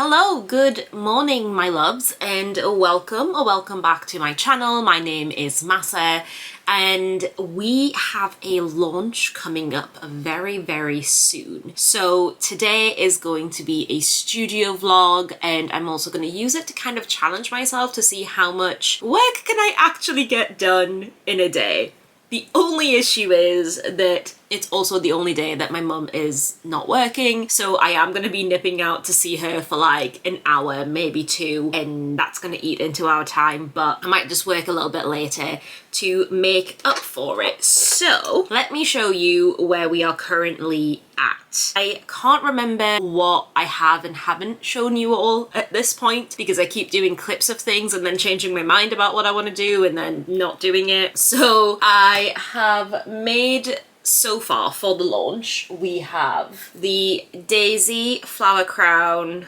Hello, good morning my loves, and welcome back to my channel. My name is Mahsa and we have a launch coming up very soon. So today is going to be a studio vlog, and I'm also going to use it to kind of challenge myself to see how much work can I actually get done in a day. The only issue is that it's also the only day that my mum is not working, so I am going to be nipping out to see her for like an hour, maybe two, and that's going to eat into our time, but I might just work a little bit later to make up for it. So let me show you where we are currently at. I can't remember what I have and haven't shown you all at this point because I keep doing clips of things and then changing my mind about what I want to do and then not doing it. So I have made, so far for the launch, we have the Daisy Flower Crown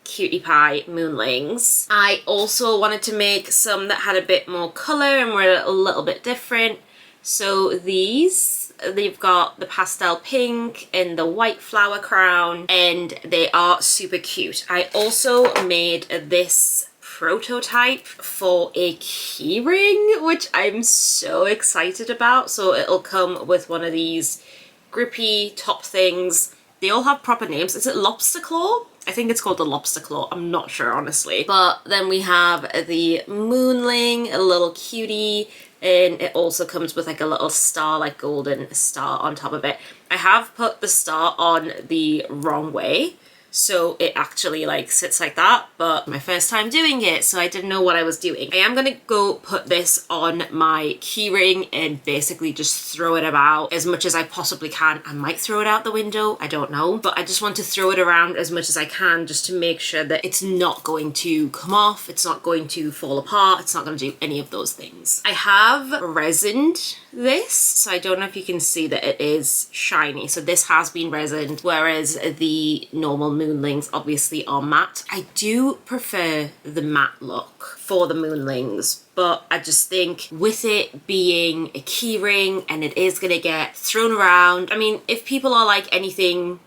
Cutie Pie Moonlings. I also wanted to make some that had a bit more colour and were a little bit different. So they've got the pastel pink and the white flower crown, and they are super cute. I also made this prototype for a keyring, which I'm so excited about. So it'll come with one of these grippy top things. They all have proper names. Is it lobster claw? I think it's called the lobster claw. I'm not sure, honestly. But then we have the moonling, a little cutie, and it also comes with like a little star, like golden star on top of it. I have put the star on the wrong way, so it actually like sits like that, but my first time doing it, so I didn't know what I was doing. I am gonna go put this on my keyring and basically just throw it about as much as I possibly can. I might throw it out the window, I don't know, but I just want to throw it around as much as I can just to make sure that it's not going to come off, it's not going to fall apart, it's not going to do any of those things. I have resined this, so I don't know if you can see that it is shiny. So this has been resined, whereas the normal moonlings obviously are matte. I do prefer the matte look for the moonlings, but I just think with it being a keyring and it is gonna get thrown around, I mean, if people are like anything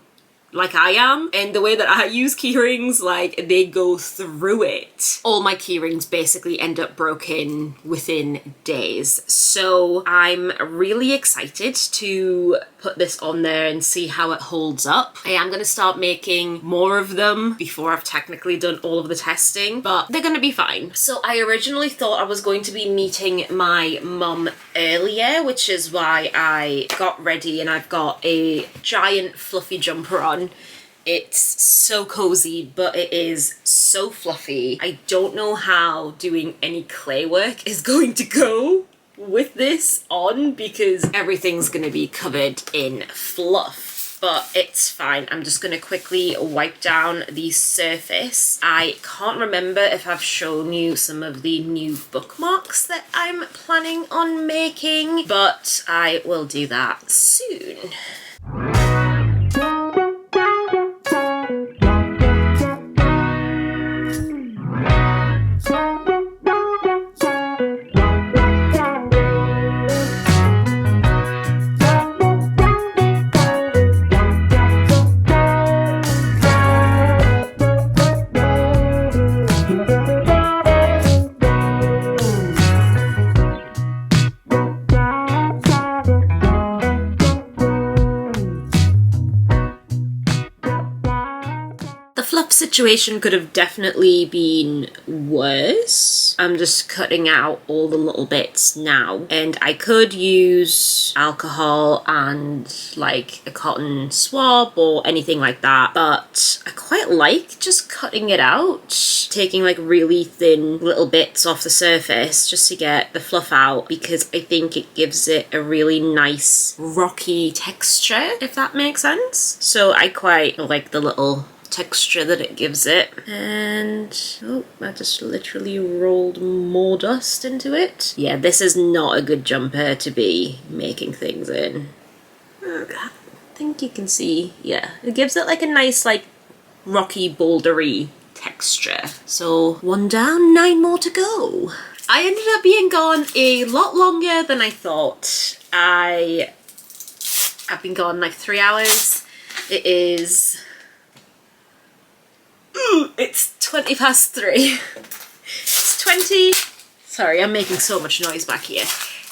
like I am, and the way that I use keyrings, like they go through it. All my keyrings basically end up broken within days. So I'm really excited to put this on there and see how it holds up. I am going to start making more of them before I've technically done all of the testing, but they're going to be fine. So I originally thought I was going to be meeting my mum earlier, which is why I got ready and I've got a giant fluffy jumper on. It's so cozy, but it is so fluffy. I don't know how doing any clay work is going to go with this on because everything's going to be covered in fluff, but it's fine. I'm just going to quickly wipe down the surface. I can't remember if I've shown you some of the new bookmarks that I'm planning on making, but I will do that soon. Situation could have definitely been worse. I'm just cutting out all the little bits now, and I could use alcohol and like a cotton swab or anything like that, but I quite like just cutting it out, taking like really thin little bits off the surface just to get the fluff out, because I think it gives it a really nice rocky texture, if that makes sense. So I quite like the little texture that it gives it. And oh, I just literally rolled more dust into it. Yeah, this is not a good jumper to be making things in. I think you can see, yeah, it gives it like a nice like rocky bouldery texture. So 1 down, 9 more to go. I ended up being gone a lot longer than I thought. I've been gone like 3 hours. It is 20 past 3. It's 20... Sorry, I'm making so much noise back here.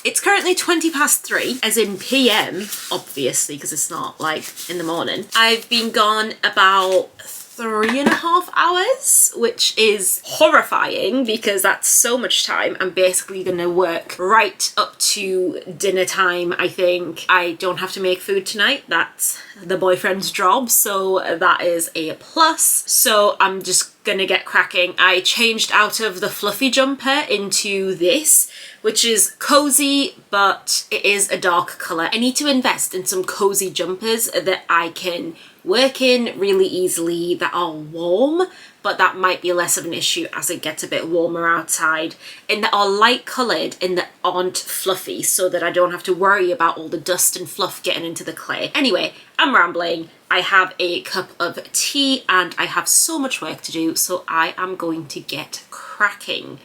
It's currently 20 past 3, as in PM, obviously, because it's not like in the morning. I've been gone about 3.5 hours, which is horrifying because that's so much time. I'm basically gonna work right up to dinner time, I think. I don't have to make food tonight. That's the boyfriend's job, so that is a plus. So I'm just gonna get cracking. I changed out of the fluffy jumper into this, which is cozy, but it is a dark colour. I need to invest in some cozy jumpers that I can work in really easily, that are warm, but that might be less of an issue as it gets a bit warmer outside, and that are light coloured and that aren't fluffy, so that I don't have to worry about all the dust and fluff getting into the clay. Anyway, I'm rambling. I have a cup of tea and I have so much work to do, so I am going to get cracking.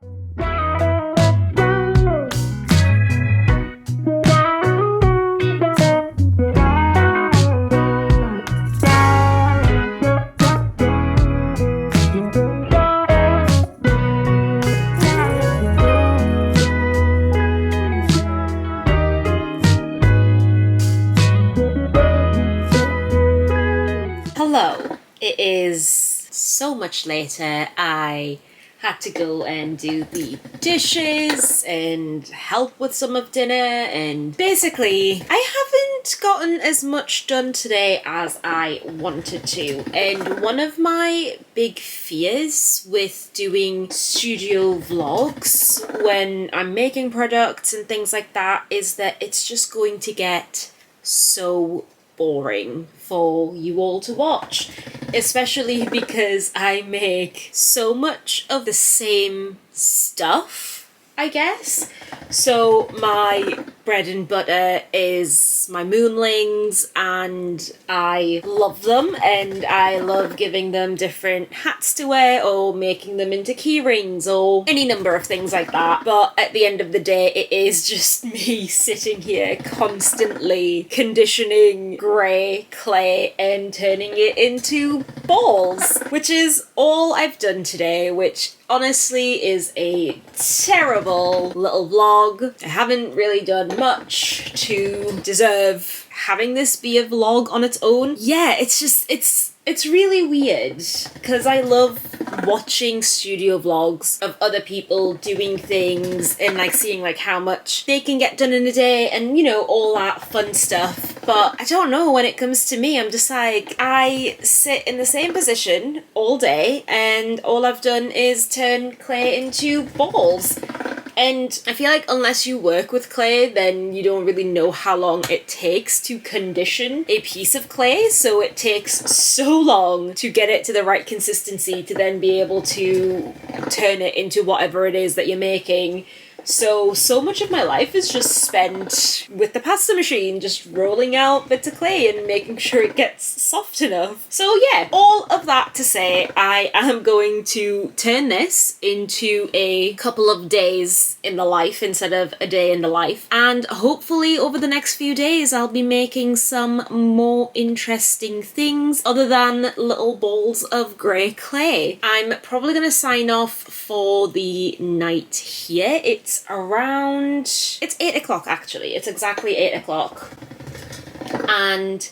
Hello, it is so much later. I had to go and do the dishes and help with some of dinner, and basically I haven't gotten as much done today as I wanted to. And one of my big fears with doing studio vlogs when I'm making products and things like that is that it's just going to get so boring for you all to watch, especially because I make so much of the same stuff, I guess. So my bread and butter is my moonlings, and I love them, and I love giving them different hats to wear or making them into key rings or any number of things like that. But at the end of the day, it is just me sitting here constantly conditioning grey clay and turning it into balls, which is all I've done today, which honestly is a terrible little vlog. I haven't really done much to deserve having this be a vlog on its own. Yeah, it's really weird because I love watching studio vlogs of other people doing things and like seeing like how much they can get done in a day and, you know, all that fun stuff. But I don't know, when it comes to me, I'm just like, I sit in the same position all day and all I've done is turn clay into balls. And I feel like unless you work with clay, then you don't really know how long it takes to condition a piece of clay. So it takes so long to get it to the right consistency to then be able to turn it into whatever it is that you're making. So much of my life is just spent with the pasta machine, just rolling out bits of clay and making sure it gets soft enough. So yeah, all of that to say, I am going to turn this into a couple of days in the life instead of a day in the life. And hopefully over the next few days, I'll be making some more interesting things other than little balls of grey clay. I'm probably going to sign off for the night here. It's 8 o'clock actually. It's exactly 8 o'clock. And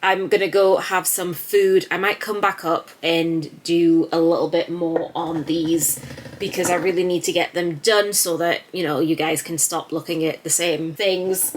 I'm gonna go have some food. I might come back up and do a little bit more on these because I really need to get them done so that, you know, you guys can stop looking at the same things.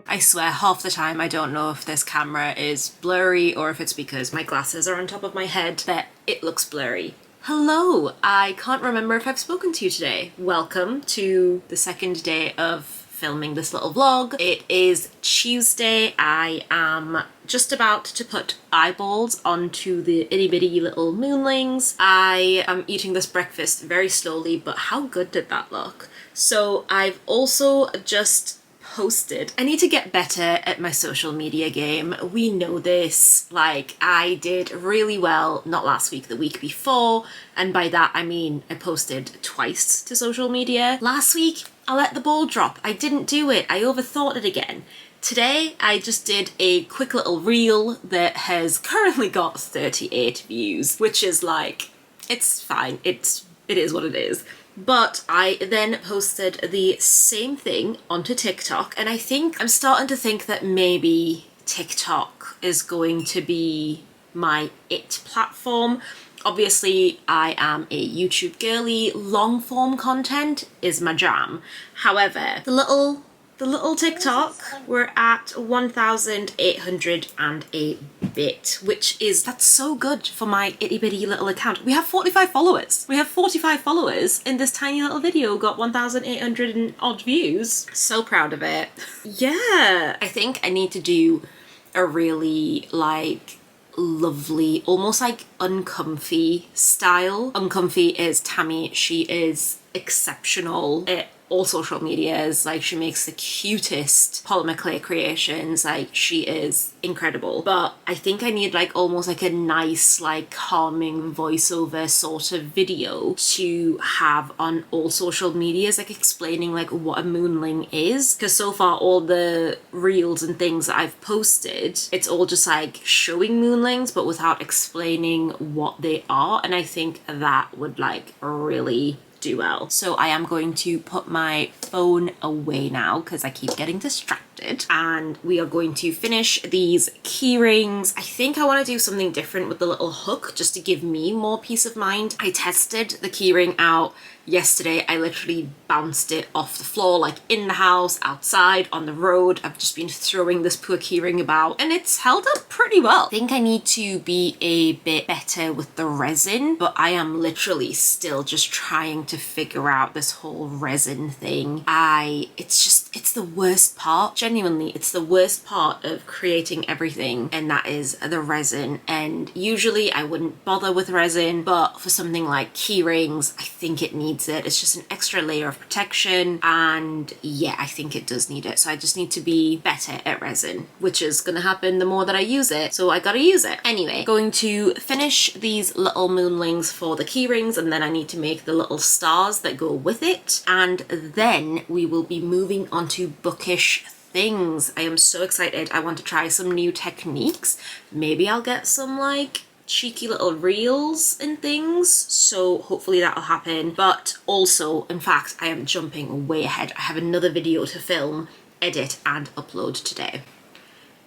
I swear, half the time I don't know if this camera is blurry or if it's because my glasses are on top of my head that it looks blurry. Hello, I can't remember if I've spoken to you today. Welcome to the second day of filming this little vlog. It is Tuesday. I am just about to put eyeballs onto the itty bitty little moonlings. I am eating this breakfast very slowly, but how good did that look? So I've also just posted. I need to get better at my social media game. We know this. Like, I did really well, not last week, the week before. And by that, I mean I posted twice to social media. Last week, I let the ball drop. I didn't do it. I overthought it again. Today, I just did a quick little reel that has currently got 38 views, which is like, it's fine. It is what it is. But I then posted the same thing onto TikTok, and I think I'm starting to think that maybe TikTok is going to be my it platform. Obviously, I am a YouTube girly. Long form content is my jam. However, the little TikTok, we're at 1,808 bit, which is, that's so good for my itty bitty little account. We have 45 followers. We have 45 followers, and this tiny little video got 1,800 and odd views. So proud of it. Yeah, I think I need to do a really like lovely, almost like uncomfy style. Uncomfy is Tammy. She is exceptional at all social medias. Like, she makes the cutest polymer clay creations. Like, she is incredible. But I think I need like almost like a nice, like calming voiceover sort of video to have on all social medias, like explaining like what a moonling is. Because so far all the reels and things that I've posted, it's all just like showing moonlings but without explaining what they are. And I think that would like really do well. So I am going to put my phone away now because I keep getting distracted, and we are going to finish these key rings. I think I want to do something different with the little hook just to give me more peace of mind. I tested the key ring out yesterday. I literally bounced it off the floor, like in the house, outside, on the road. I've just been throwing this poor keyring about and it's held up pretty well. I think I need to be a bit better with the resin, but I am literally still just trying to figure out this whole resin thing. It's the worst part. Genuinely, it's the worst part of creating everything, and that is the resin. And usually I wouldn't bother with resin, but for something like key rings, I think it needs it. It's just an extra layer of protection, and yeah, I think it does need it. So I just need to be better at resin, which is gonna happen the more that I use it, so I gotta use it. Anyway, going to finish these little moonlings for the key rings, and then I need to make the little stars that go with it, and then we will be moving on to bookish things. I am so excited. I want to try some new techniques. Maybe I'll get some like cheeky little reels and things, so hopefully that'll happen. But also, in fact, I am jumping way ahead. I have another video to film, edit and upload today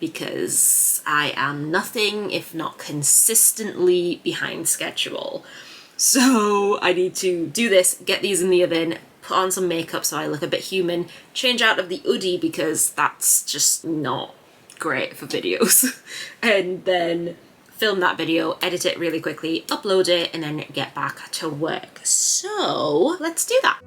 because I am nothing if not consistently behind schedule. So I need to do this, get these in the oven, put on some makeup so I look a bit human, change out of the hoodie because that's just not great for videos, and then film that video, edit it really quickly, upload it, and then get back to work. So let's do that.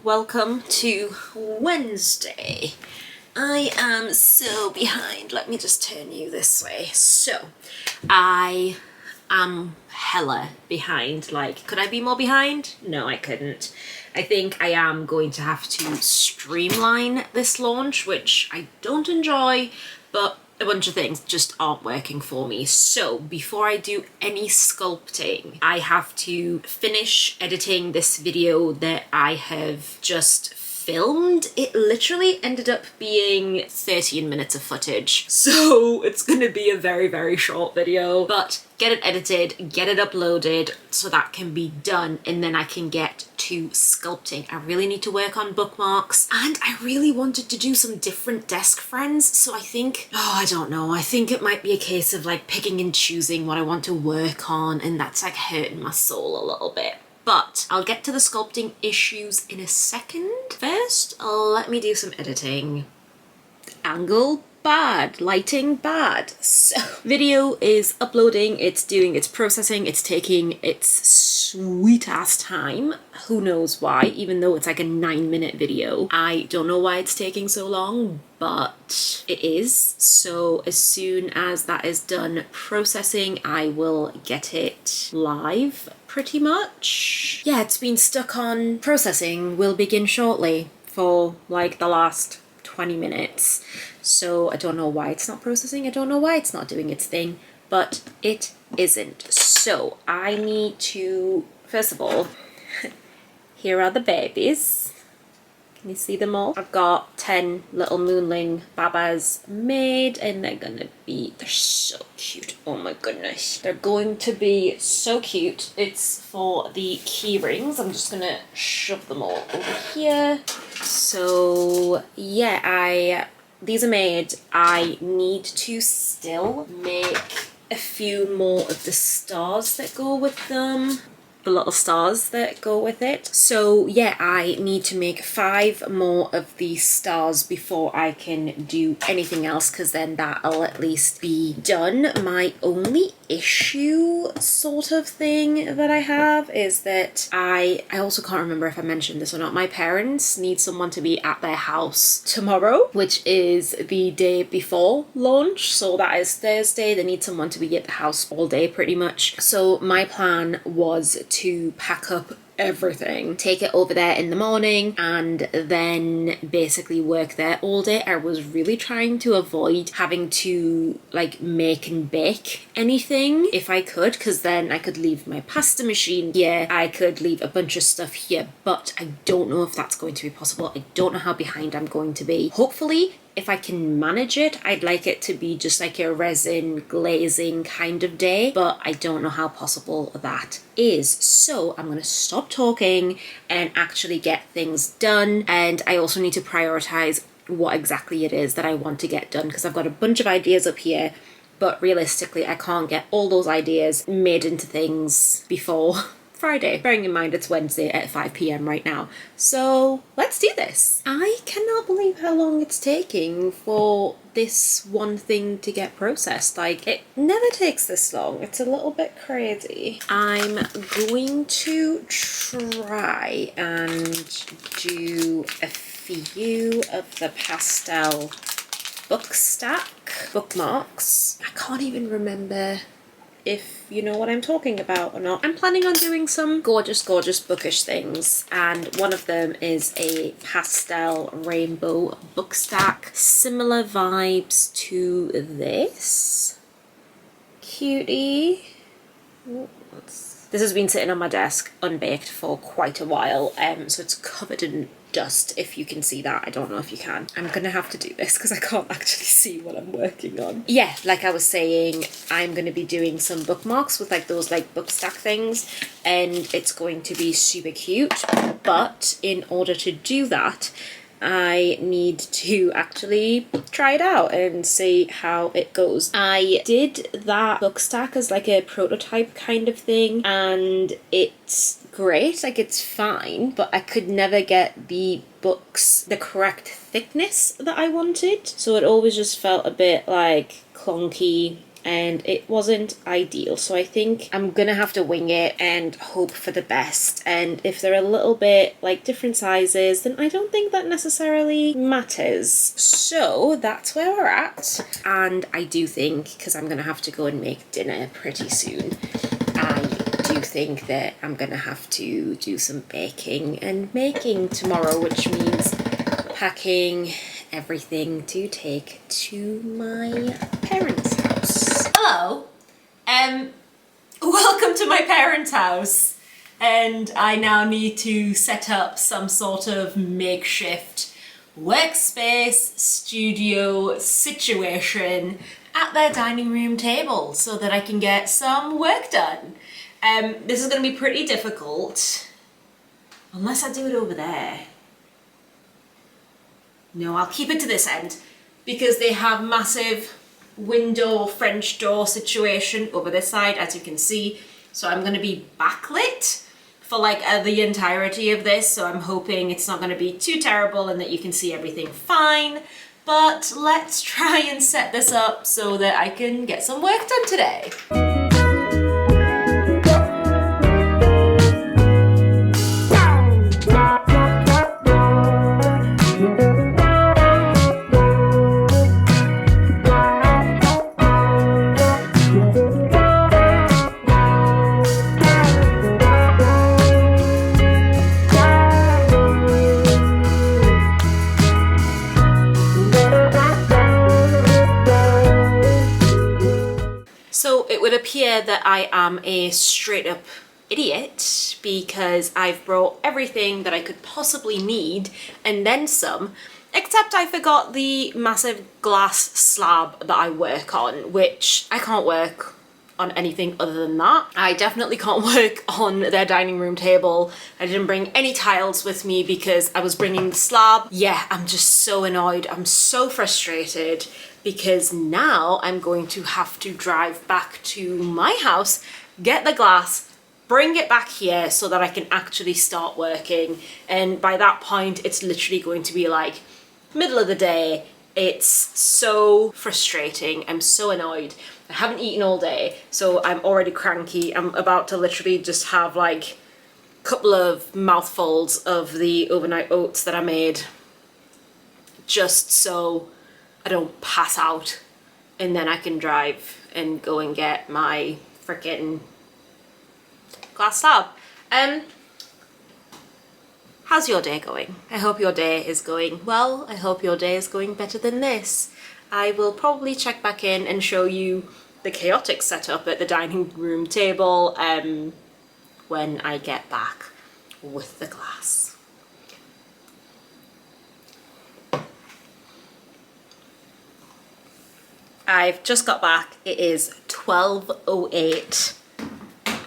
Welcome to Wednesday. I am so behind. Let me just turn you this way. So, I am hella behind. Like, could I be more behind? No, I couldn't. I think I am going to have to streamline this launch, which I don't enjoy, but a bunch of things just aren't working for me. So before I do any sculpting, I have to finish editing this video that I have just filmed. It literally ended up being 13 minutes of footage, so it's gonna be a very, very short video, but get it edited, get it uploaded so that can be done, and then I can get to sculpting. I really need to work on bookmarks, and I really wanted to do some different desk friends, so I think, I don't know, I think it might be a case of like picking and choosing what I want to work on, and that's like hurting my soul a little bit. But I'll get to the sculpting issues in a second. First, let me do some editing. Angle bad, lighting bad. So video is uploading, it's doing its processing, it's taking its sweet ass time. Who knows why, even though it's like a 9-minute video. I don't know why it's taking so long, but it is. So as soon as that is done processing, I will get it live pretty much. Yeah, it's been stuck on processing, will begin shortly for like the last 20 minutes. So I don't know why it's not processing, I don't know why it's not doing its thing, but it isn't. So I need to, first of all, here are the babies. Can you see them all? I've got 10 little moonling babas made, and they're so cute. Oh my goodness. They're going to be so cute. It's for the key rings. I'm just gonna shove them all over here. So yeah, these are made. I need to still make a few more of the stars that go with them. The little stars that go with it. So yeah, I need to make 5 more of these stars before I can do anything else, because then that'll at least be done. My only issue sort of thing that I have is that I also can't remember if I mentioned this or not. My parents need someone to be at their house tomorrow, which is the day before launch. So that is Thursday. They need someone to be at the house all day pretty much. So my plan was to pack up everything, take it over there in the morning, and then basically work there all day. I was really trying to avoid having to like make and bake anything if I could, because then I could leave my pasta machine here, I could leave a bunch of stuff here, but I don't know if that's going to be possible. I don't know how behind I'm going to be. Hopefully, if I can manage it, I'd like it to be just like a resin glazing kind of day, but I don't know how possible that is. So I'm gonna stop talking and actually get things done. And I also need to prioritize what exactly it is that I want to get done, because I've got a bunch of ideas up here, but realistically I can't get all those ideas made into things before Friday, bearing in mind it's Wednesday at 5 p.m. right now. So let's do this. I cannot believe how long it's taking for this one thing to get processed. Like, it never takes this long. It's a little bit crazy. I'm going to try and do a few of the pastel bookmarks. I can't even remember if you know what I'm talking about or not. I'm planning on doing some gorgeous, gorgeous bookish things, and one of them is a pastel rainbow book stack. Similar vibes to this. Cutie. This has been sitting on my desk unbaked for quite a while, so it's covered in dust, if you can see that. I don't know if you can. I'm gonna have to do this because I can't actually see what I'm working on. Yeah, like I was saying, I'm gonna be doing some bookmarks with like those like book stack things, and it's going to be super cute. But in order to do that, I need to actually try it out and see how it goes. I did that book stack as like a prototype kind of thing, and it's great, like it's fine, but I could never get the books the correct thickness that I wanted, so it always just felt a bit like clunky and it wasn't ideal. So I think I'm gonna have to wing it and hope for the best, and if they're a little bit like different sizes, then I don't think that necessarily matters. So that's where we're at, and I do think, because I'm gonna have to go and make dinner pretty soon, I do think that I'm gonna have to do some baking and making tomorrow, which means packing everything to take to my parents' house. Hello, welcome to my parents' house. And I now need to set up some sort of makeshift workspace, studio situation at their dining room table so that I can get some work done. This is going to be pretty difficult, unless I do it over there. No, I'll keep it to this end because they have massive window, French door situation over this side, as you can see. So I'm going to be backlit for like the entirety of this. So I'm hoping it's not going to be too terrible and that you can see everything fine. But let's try and set this up so that I can get some work done today. So it would appear that I am a straight up idiot because I've brought everything that I could possibly need and then some, except I forgot the massive glass slab that I work on, which I can't work on anything other than that. I definitely can't work on their dining room table. I didn't bring any tiles with me because I was bringing the slab. Yeah, I'm just so annoyed. I'm so frustrated because now I'm going to have to drive back to my house, get the glass, bring it back here so that I can actually start working. And by that point, it's literally going to be like middle of the day. It's so frustrating. I'm so annoyed. I haven't eaten all day, so I'm already cranky. I'm about to literally just have like a couple of mouthfuls of the overnight oats that I made just so I don't pass out, and then I can drive and go and get my freaking glass slab. How's your day going? I hope your day is going well. I hope your day is going better than this. I will probably check back in and show you the chaotic setup at the dining room table when I get back with the glass. I've just got back. It is 12:08,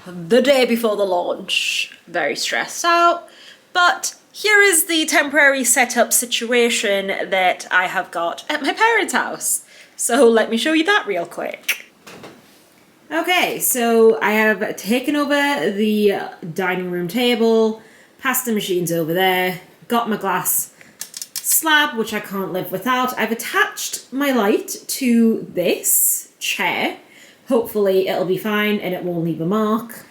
the day before the launch. Very stressed out, but here is the temporary setup situation that I have got at my parents' house. So let me show you that real quick. Okay, so I have taken over the dining room table, pasta machine's over there, got my glass slab, which I can't live without. I've attached my light to this chair. Hopefully it'll be fine and it won't leave a mark.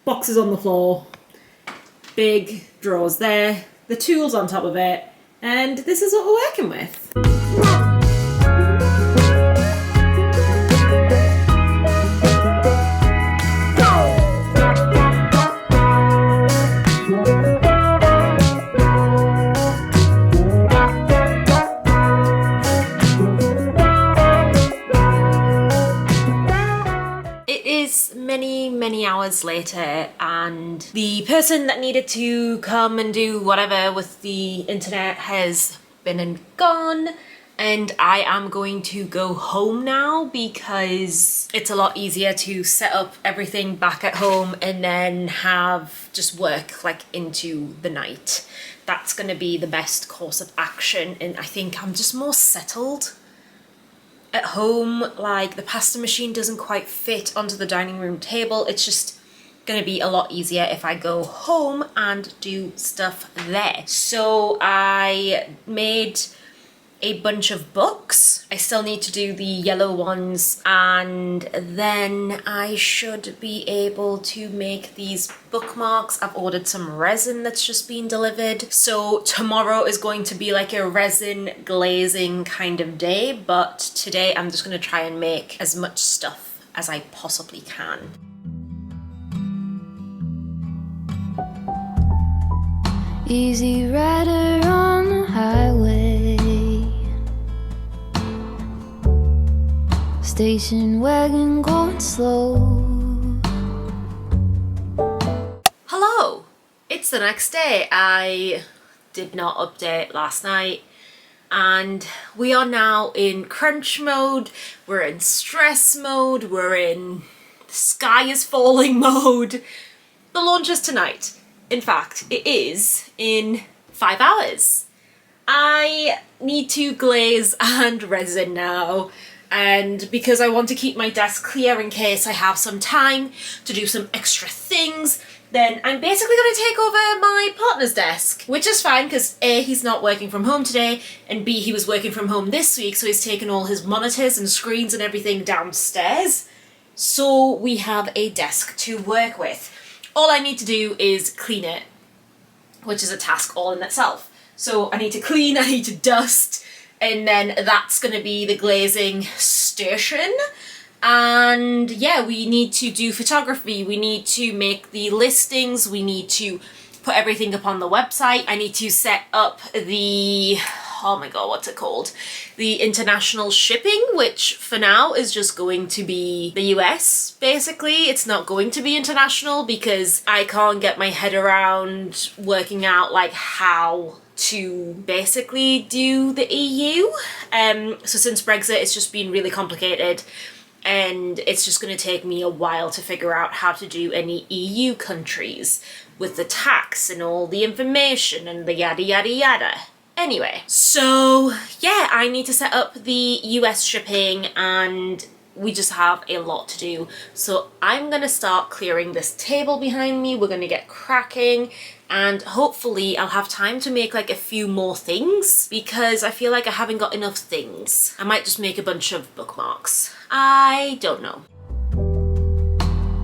Boxes on the floor, big drawers there, the tools on top of it, and this is what we're working with. Many hours later, and the person that needed to come and do whatever with the internet has been and gone, and I am going to go home now because it's a lot easier to set up everything back at home and then have just work like into the night. That's going to be the best course of action, and I think I'm just more settled at home. Like, the pasta machine doesn't quite fit onto the dining room table. It's just gonna be a lot easier if I go home and do stuff there. So I made a bunch of books. I still need to do the yellow ones, and then I should be able to make these bookmarks. I've ordered some resin that's just been delivered. So tomorrow is going to be like a resin glazing kind of day, but today I'm just gonna try and make as much stuff as I possibly can. Easy rider on the highway, station wagon going slow. Hello! It's the next day. I did not update last night and we are now in crunch mode, we're in stress mode, we're in the sky is falling mode. The launch is tonight. In fact, it is in 5 hours. I need to glaze and resin now, and because I want to keep my desk clear in case I have some time to do some extra things, then I'm basically going to take over my partner's desk, which is fine because A, he's not working from home today, and B, he was working from home this week, so he's taken all his monitors and screens and everything downstairs. So we have a desk to work with. All I need to do is clean it, which is a task all in itself. So I need to clean, I need to dust, and then that's going to be the glazing station. And yeah, we need to do photography, we need to make the listings, we need to put everything up on the website. I need to set up the, oh my god, what's it called? The international shipping, which for now is just going to be the US, basically. It's not going to be international because I can't get my head around working out like how to basically do the EU. So since Brexit, it's just been really complicated and it's just going to take me a while to figure out how to do any EU countries with the tax and all the information and the yada yada yada. Anyway, so yeah, I need to set up the US shipping and we just have a lot to do. So I'm gonna start clearing this table behind me, we're gonna get cracking, and hopefully I'll have time to make like a few more things because I feel like I haven't got enough things. I might just make a bunch of bookmarks. I don't know.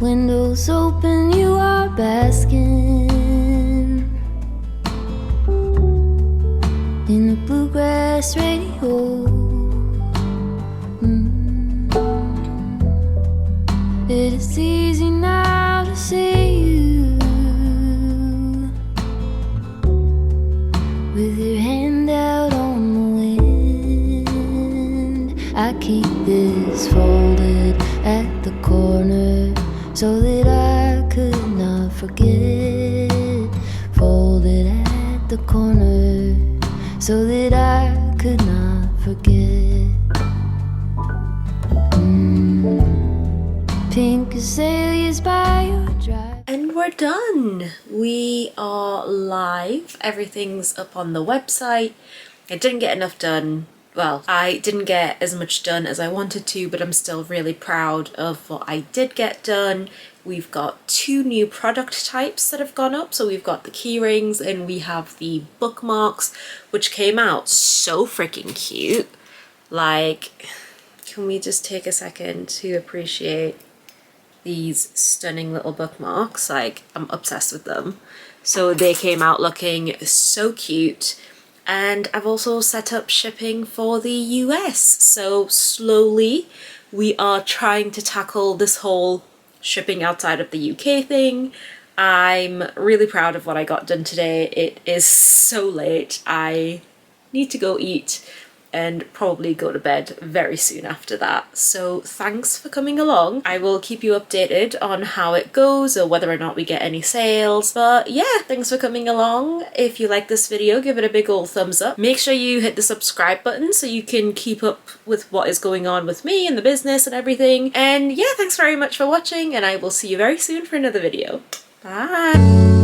Windows open, you are basking in the bluegrass radio. It is easy now to see you with your hand out on the wind. I keep this folded at the corner so that I could not forget. Folded at the corner so that I could not forget. Pink azaleas by your drive. And we're done. We are live. Everything's up on the website. I didn't get enough done. Well, I didn't get as much done as I wanted to, but I'm still really proud of what I did get done. We've got 2 new product types that have gone up. So we've got the key rings and we have the bookmarks, which came out so freaking cute. Like, can we just take a second to appreciate these stunning little bookmarks? Like, I'm obsessed with them. So they came out looking so cute. And I've also set up shipping for the US. So slowly we are trying to tackle this whole shipping outside of the UK thing. I'm really proud of what I got done today. It is so late. I need to go eat and probably go to bed very soon after that. So thanks for coming along. I will keep you updated on how it goes or whether or not we get any sales. But yeah, thanks for coming along. If you like this video, give it a big old thumbs up. Make sure you hit the subscribe button so you can keep up with what is going on with me and the business and everything. And yeah, thanks very much for watching and I will see you very soon for another video. Bye!